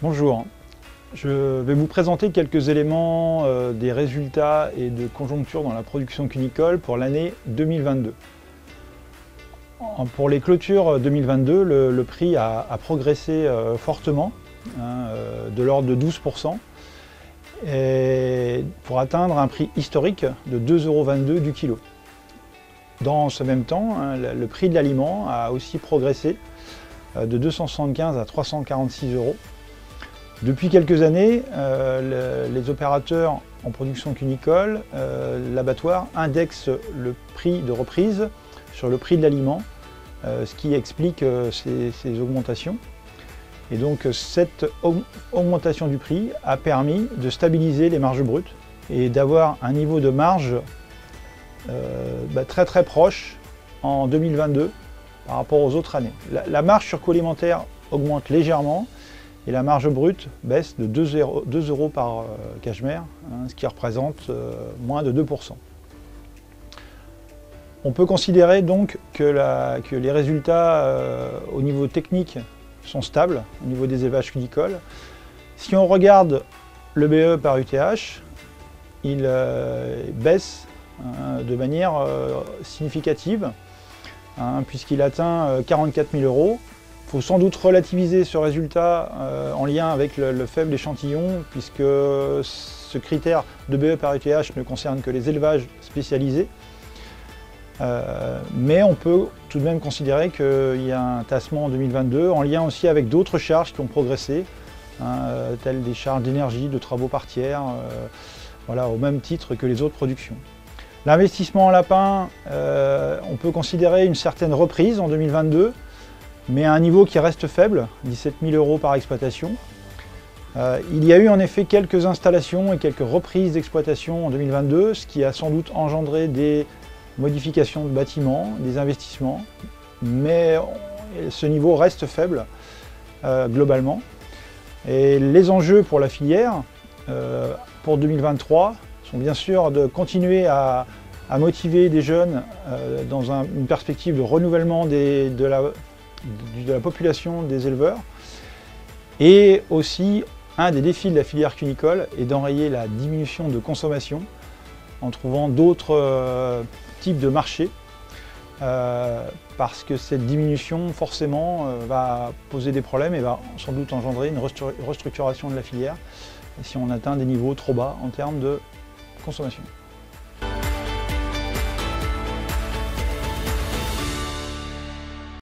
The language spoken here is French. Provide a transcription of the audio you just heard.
Bonjour, je vais vous présenter quelques éléments des résultats et de conjoncture dans la production cunicole pour l'année 2022. Pour les clôtures 2022, le prix a progressé fortement, de l'ordre de 12%, et pour atteindre un prix historique de 2,22 € du kilo. Dans ce même temps, le prix de l'aliment a aussi progressé de 275 à 346 €. Depuis quelques années, les opérateurs en production cunicole, l'abattoir, indexent le prix de reprise sur le prix de l'aliment, ce qui explique ces augmentations. Et donc cette augmentation du prix a permis de stabiliser les marges brutes et d'avoir un niveau de marge très proche en 2022 par rapport aux autres années. La marge sur coût alimentaire augmente légèrement et la marge brute baisse de 2 € par cache-mère, ce qui représente moins de 2%. On peut considérer donc que les résultats au niveau technique sont stables au niveau des élevages cunicoles. Si on regarde le BE par UTH, il baisse de manière significative, puisqu'il atteint 44 000 €. Il faut sans doute relativiser ce résultat en lien avec le faible échantillon, puisque ce critère de BE par UTH ne concerne que les élevages spécialisés. Mais on peut tout de même considérer qu'il y a un tassement en 2022 en lien aussi avec d'autres charges qui ont progressé, telles des charges d'énergie, de travaux par tiers, au même titre que les autres productions. L'investissement en lapin, on peut considérer une certaine reprise en 2022, mais à un niveau qui reste faible, 17 000 € par exploitation. Il y a eu en effet quelques installations et quelques reprises d'exploitation en 2022, ce qui a sans doute engendré des modifications de bâtiments, des investissements, mais ce niveau reste faible globalement. Et les enjeux pour la filière pour 2023 sont bien sûr de continuer à motiver des jeunes dans une perspective de renouvellement de la population des éleveurs, et aussi un des défis de la filière cunicole est d'enrayer la diminution de consommation en trouvant d'autres types de marchés, parce que cette diminution forcément va poser des problèmes et va sans doute engendrer une restructuration de la filière si on atteint des niveaux trop bas en termes de consommation.